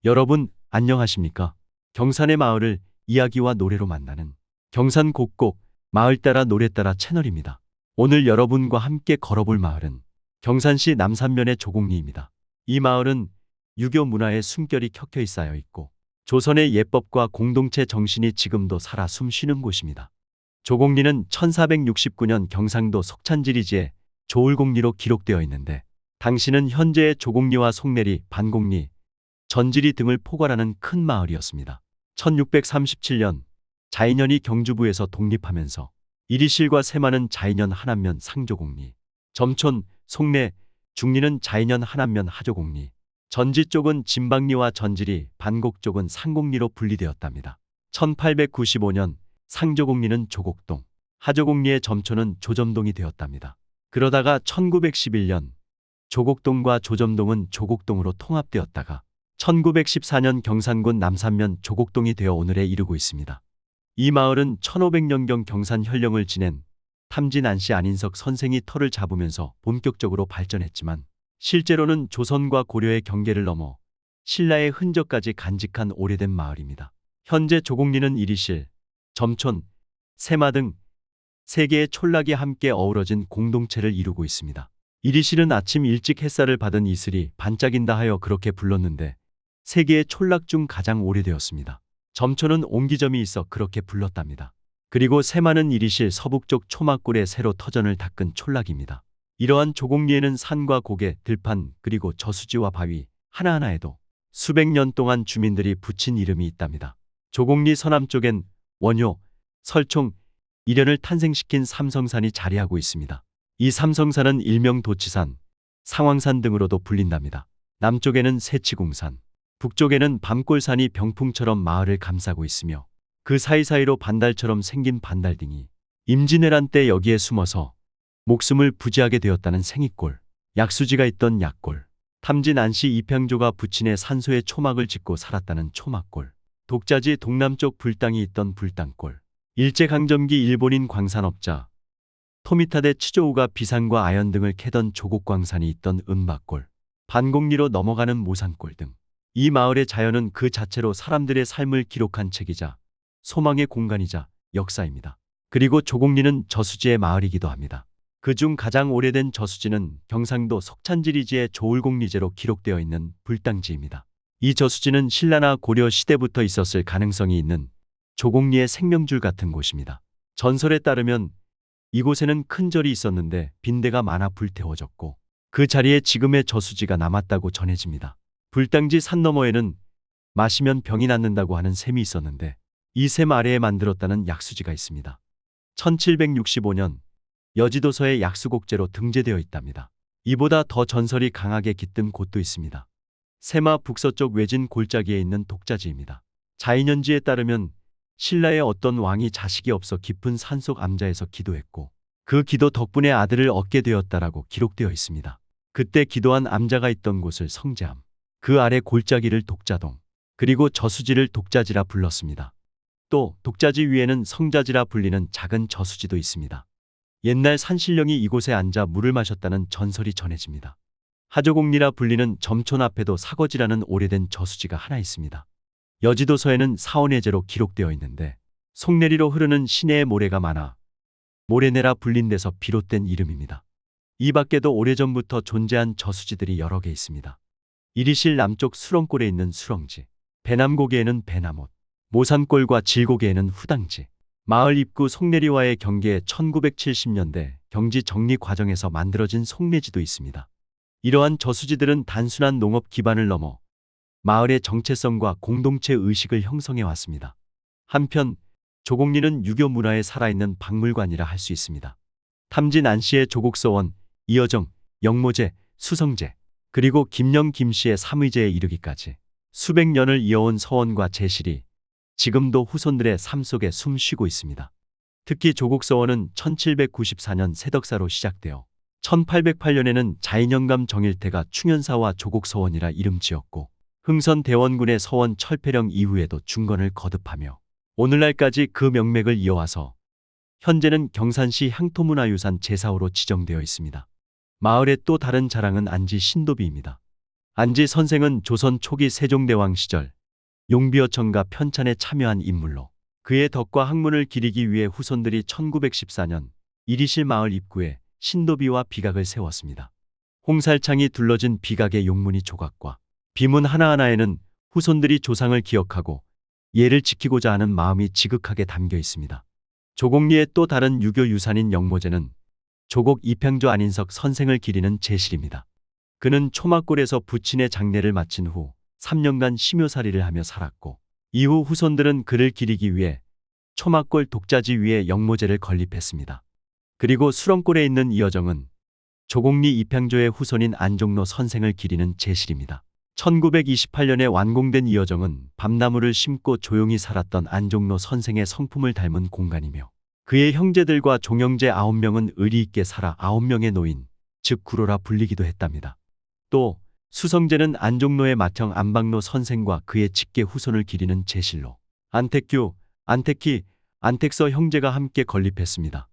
여러분, 안녕하십니까? 경산의 마을을 이야기와 노래로 만나는 경산 곡곡 마을 따라 노래 따라 채널입니다. 오늘 여러분과 함께 걸어볼 마을은 경산시 남산면의 조곡리입니다. 이 마을은 유교 문화의 숨결이 켜켜이 쌓여 있고 조선의 예법과 공동체 정신이 지금도 살아 숨쉬는 곳입니다. 조곡리는 1469년 경상도 속찬지리지에 조울곡리로 기록되어 있는데 당시는 현재의 조곡리와 송내리, 반곡리, 전지리 등을 포괄하는 큰 마을이었습니다. 1637년 자인현이 경주부에서 독립하면서 이리실과 세마는 자인현 하남면 상조곡리, 점촌, 송내, 중리는 자인현 하남면 하조곡리, 전지 쪽은 진방리와 전지리, 반곡 쪽은 상곡리로 분리되었답니다. 1895년 상조곡리는 조곡동, 하조곡리의 점촌은 조점동이 되었답니다. 그러다가 1911년 조곡동과 조점동은 조곡동으로 통합되었다가 1914년 경산군 남산면 조곡동이 되어 오늘에 이르고 있습니다. 이 마을은 1500년경 경산 현령을 지낸 탐진 안씨 안인석 선생이 터를 잡으면서 본격적으로 발전했지만 실제로는 조선과 고려의 경계를 넘어 신라의 흔적까지 간직한 오래된 마을입니다. 현재 조곡리는 이리실, 점촌, 세마 등 세 개의 촌락이 함께 어우러진 공동체를 이루고 있습니다. 이리실은 아침 일찍 햇살을 받은 이슬이 반짝인다 하여 그렇게 불렀는데 세 개의 촌락 중 가장 오래되었습니다. 점촌은 옹기점이 있어 그렇게 불렀답니다. 그리고 세마는 이리실 서북쪽 초막골에 새로 터전을 닦은 촌락입니다. 이러한 조곡리에는 산과 고개, 들판, 그리고 저수지와 바위 하나하나에도 수백 년 동안 주민들이 붙인 이름이 있답니다. 조곡리 서남쪽엔 원효, 설총, 이련을 탄생시킨 삼성산이 자리하고 있습니다. 이 삼성산은 일명 도치산, 상왕산 등으로도 불린답니다. 남쪽에는 세치궁산, 북쪽에는 밤골산이 병풍처럼 마을을 감싸고 있으며 그 사이사이로 반달처럼 생긴 반달딩이 임진왜란 때 여기에 숨어서 목숨을 부지하게 되었다는 생이골, 약수지가 있던 약골, 탐진 안씨 이평조가 부친의 산소에 초막을 짓고 살았다는 초막골, 독자지 동남쪽 불당이 있던 불당골, 일제강점기 일본인 광산업자 토미타데 치조우가 비산과 아연 등을 캐던 조곡광산이 있던 은박골, 반곡리로 넘어가는 모산골 등 이 마을의 자연은 그 자체로 사람들의 삶을 기록한 책이자 소망의 공간이자 역사입니다. 그리고 조곡리는 저수지의 마을이기도 합니다. 그중 가장 오래된 저수지는 경상도 속찬지리지의 조울곡리제로 기록되어 있는 불당지입니다. 이 저수지는 신라나 고려 시대부터 있었을 가능성이 있는 조곡리의 생명줄 같은 곳입니다. 전설에 따르면 이곳에는 큰 절이 있었는데 빈대가 많아 불태워졌고 그 자리에 지금의 저수지가 남았다고 전해집니다. 불당지 산 너머에는 마시면 병이 낫는다고 하는 샘이 있었는데 이 샘 아래에 만들었다는 약수지가 있습니다. 1765년 여지도서에 약수곡제로 등재되어 있답니다. 이보다 더 전설이 강하게 깃든 곳도 있습니다. 세마 북서쪽 외진 골짜기에 있는 독자지입니다. 자인현지에 따르면 신라의 어떤 왕이 자식이 없어 깊은 산속 암자에서 기도했고 그 기도 덕분에 아들을 얻게 되었다라고 기록되어 있습니다. 그때 기도한 암자가 있던 곳을 성제암, 그 아래 골짜기를 독자동, 그리고 저수지를 독자지라 불렀습니다. 또 독자지 위에는 성자지라 불리는 작은 저수지도 있습니다. 옛날 산신령이 이곳에 앉아 물을 마셨다는 전설이 전해집니다. 하조곡리라 불리는 점촌 앞에도 사거지라는 오래된 저수지가 하나 있습니다. 여지도서에는 사원예제로 기록되어 있는데 송내리로 흐르는 시내의 모래가 많아 모래내라 불린 데서 비롯된 이름입니다. 이 밖에도 오래전부터 존재한 저수지들이 여러 개 있습니다. 이리실 남쪽 수렁골에 있는 수렁지, 배남고개에는 배남옷, 모산골과 질고개에는 후당지, 마을 입구 송내리와의 경계에 1970년대 경지 정리 과정에서 만들어진 송내지도 있습니다. 이러한 저수지들은 단순한 농업 기반을 넘어 마을의 정체성과 공동체 의식을 형성해 왔습니다. 한편 조곡리는 유교 문화에 살아있는 박물관이라 할 수 있습니다. 탐진 안씨의 조곡서원, 이어정, 영모제, 수성제, 그리고 김영 김씨의 삼의제에 이르기까지 수백 년을 이어온 서원과 제실이 지금도 후손들의 삶 속에 숨쉬고 있습니다. 특히 조곡서원은 1794년 세덕사로 시작되어 1808년에는 자인현감 정일태가 충현사와 조곡서원이라 이름 지었고 흥선대원군의 서원 철폐령 이후에도 중건을 거듭하며 오늘날까지 그 명맥을 이어와서 현재는 경산시 향토문화유산 제4호로 지정되어 있습니다. 마을의 또 다른 자랑은 안지 신도비입니다. 안지 선생은 조선 초기 세종대왕 시절 용비어천가 편찬에 참여한 인물로 그의 덕과 학문을 기리기 위해 후손들이 1914년 이리실 마을 입구에 신도비와 비각을 세웠습니다. 홍살창이 둘러진 비각의 용문이 조각과 비문 하나하나에는 후손들이 조상을 기억하고 예를 지키고자 하는 마음이 지극하게 담겨 있습니다. 조곡리의 또 다른 유교 유산인 영모제는 조곡 이평조 안인석 선생을 기리는 제실입니다. 그는 초막골에서 부친의 장례를 마친 후 3년간 심요살이를 하며 살았고 이후 후손들은 그를 기리기 위해 초막골 독자지 위에 영모제를 건립했습니다. 그리고 수렁골에 있는 이어정은 조곡리 이평조의 후손인 안종로 선생을 기리는 제실입니다. 1928년에 완공된 이어정은 밤나무를 심고 조용히 살았던 안종로 선생의 성품을 닮은 공간이며 그의 형제들과 종형제 9명은 의리 있게 살아 9명의 노인, 즉 구로라 불리기도 했답니다. 또 수성제는 안종로의 맏형 안방로 선생과 그의 직계 후손을 기리는 제실로 안택규, 안택희, 안택서 형제가 함께 건립했습니다.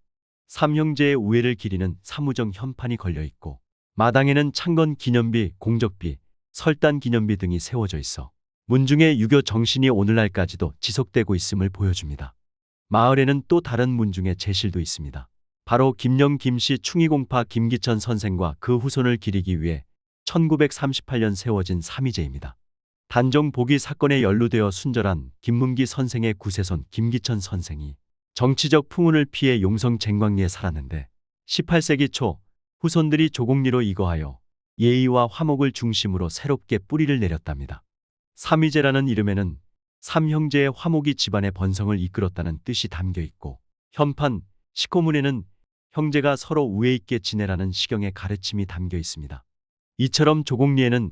삼형제의 우애를 기리는 사무정 현판이 걸려 있고 마당에는 창건 기념비, 공적비, 설단 기념비 등이 세워져 있어 문중의 유교 정신이 오늘날까지도 지속되고 있음을 보여줍니다. 마을에는 또 다른 문중의 제실도 있습니다. 바로 김영 김씨 충의공파 김기천 선생과 그 후손을 기리기 위해 1938년 세워진 삼위제입니다. 단종 복위 사건에 연루되어 순절한 김문기 선생의 구세손 김기천 선생이 정치적 풍운을 피해 용성 쟁광리에 살았는데 18세기 초 후손들이 조곡리로 이거하여 예의와 화목을 중심으로 새롭게 뿌리를 내렸답니다. 삼위제라는 이름에는 삼형제의 화목이 집안의 번성을 이끌었다는 뜻이 담겨 있고 현판, 시코문에는 형제가 서로 우애 있게 지내라는 시경의 가르침이 담겨 있습니다. 이처럼 조곡리에는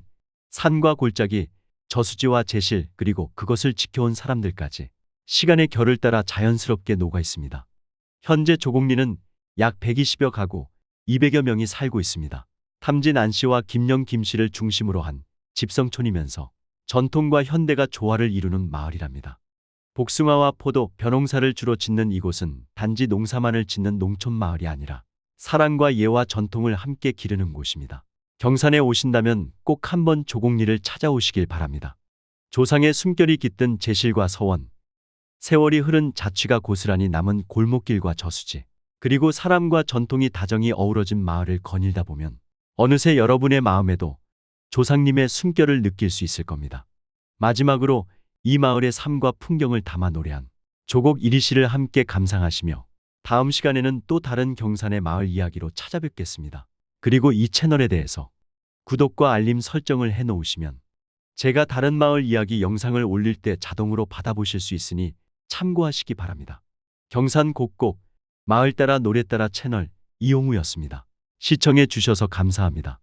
산과 골짜기, 저수지와 제실 그리고 그것을 지켜온 사람들까지 시간의 결을 따라 자연스럽게 녹아 있습니다. 현재 조곡리는 약 120여 가구, 200여 명이 살고 있습니다. 탐진 안씨와 김영 김씨를 중심으로 한 집성촌이면서 전통과 현대가 조화를 이루는 마을이랍니다. 복숭아와 포도, 벼농사를 주로 짓는 이곳은 단지 농사만을 짓는 농촌 마을이 아니라 사랑과 예와 전통을 함께 기르는 곳입니다. 경산에 오신다면 꼭 한번 조곡리를 찾아오시길 바랍니다. 조상의 숨결이 깃든 제실과 서원, 세월이 흐른 자취가 고스란히 남은 골목길과 저수지, 그리고 사람과 전통이 다정히 어우러진 마을을 거닐다 보면 어느새 여러분의 마음에도 조상님의 숨결을 느낄 수 있을 겁니다. 마지막으로 이 마을의 삶과 풍경을 담아 노래한 조곡 이리시를 함께 감상하시며 다음 시간에는 또 다른 경산의 마을 이야기로 찾아뵙겠습니다. 그리고 이 채널에 대해서 구독과 알림 설정을 해놓으시면 제가 다른 마을 이야기 영상을 올릴 때 자동으로 받아보실 수 있으니 참고하시기 바랍니다. 경산 곡곡 마을 따라 노래 따라 채널 이용우였습니다. 시청해 주셔서 감사합니다.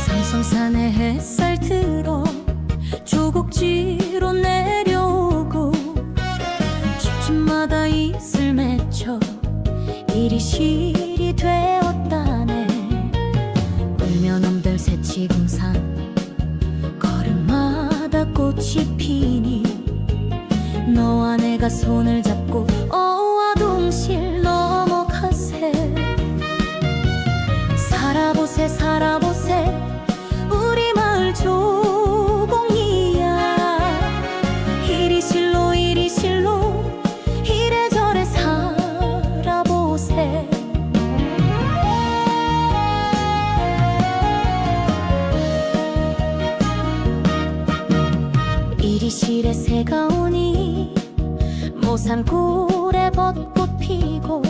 삼성산에 햇살 들어 조곡지로 내려오고 집집마다 이슬 맺혀 이리실이 되었다네. 울면 엄별 새치궁산 걸음마다 꽃이 피니 너와 내가 손을 잡고 어와동실 넘어가세. 살아보세 살아보세 우리 마을 조곡리야. 이리실로 이리실로 이래저래 살아보세. 이리실에 새가 오니 모산골에 벚꽃 피고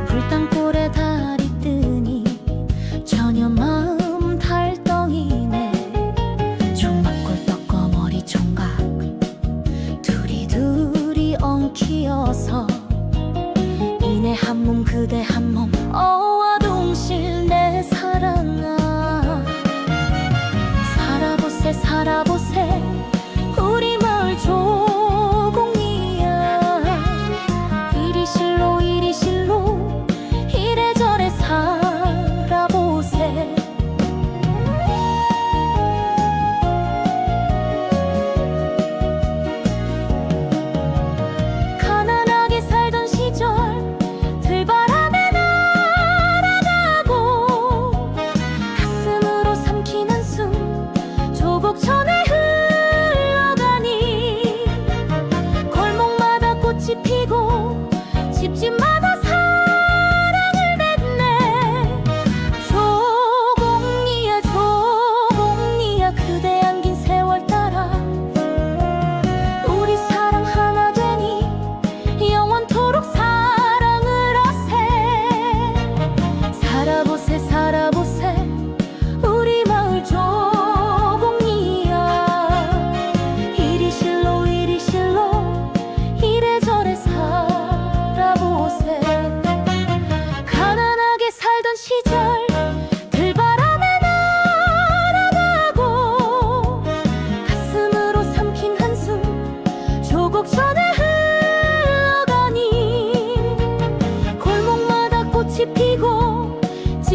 불당골에 달이 뜨니 전혀 마음 달덩이네. 총각골 떡거머리 총각 둘이 엉키어서 이내 한 몸 그대 한 몸 어와동실 내 사랑아. 살아보세 살아보세 우리 마을 조곡리야.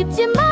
싶지만